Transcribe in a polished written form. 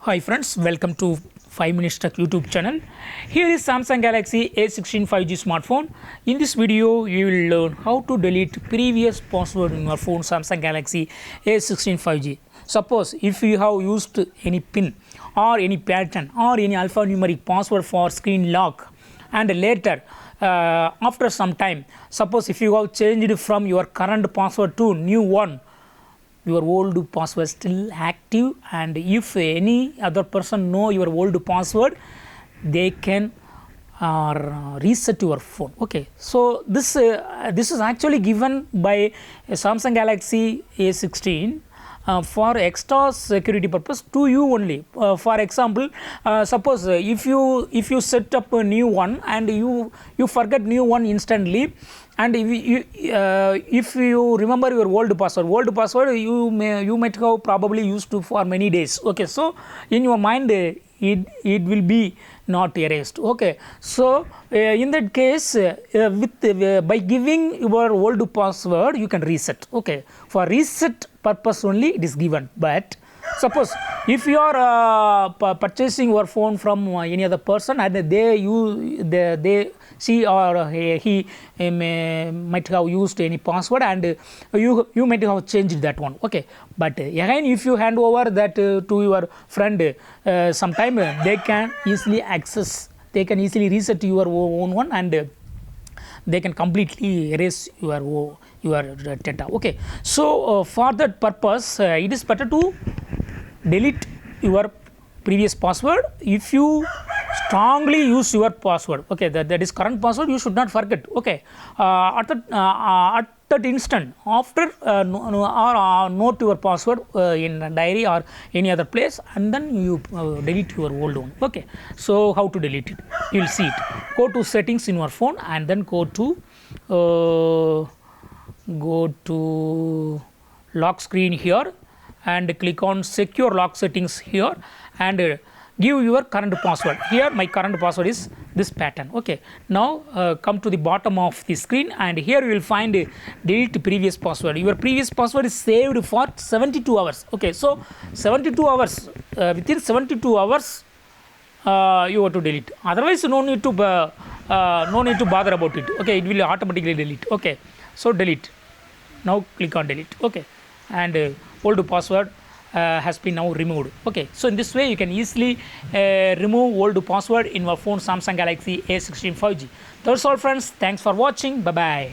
Hi friends, welcome to 5 Minutes Tech YouTube channel. Here is Samsung Galaxy A16 5G smartphone. In this video, you will learn how to delete previous password in your phone Samsung Galaxy A16 5G. Suppose if you have used any pin or any pattern or any alphanumeric password for screen lock, and later after some time, suppose if you have changed from your current password to new one, your old password still active, and if any other person know your old password, they can reset your phone. Okay, so this is actually given by Samsung Galaxy A16 for extra security purpose to you only. For example, suppose if you set up a new one and you forget new one instantly, and if you remember your old password you might have probably used to for many days. Okay, so in your mind it will be not erased. Okay, so in that case by giving your old password you can reset. Okay, for reset purpose only it is given. But suppose if you are purchasing your phone from any other person and they see or he might have used any password and you might have changed that one. Okay, but again if you hand over that to your friend sometime, they can easily access, they can easily reset your own one, and they can completely erase your data. Okay, so for that purpose it is better to delete your previous password. If you strongly use your password, okay, that is current password, you should not forget. Okay, at that instant after note your password in a diary or any other place, and then you delete your old one. Okay, so how to delete it, you will see it. Go to settings in your phone and then go to lock screen here and click on secure lock settings here and give your current password. Here my current password is this pattern. Okay, now come to the bottom of the screen and here you will find delete previous password. Your previous password is saved for 72 hours. Okay, so 72 hours, within 72 hours you have to delete. Otherwise no need to bother about it. Okay, it will automatically delete. Okay, so delete. Now click on delete. Okay, and old password has been now removed. Okay, so in this way you can easily remove old password in your phone Samsung Galaxy A16 5G. That's all friends, thanks for watching, bye bye.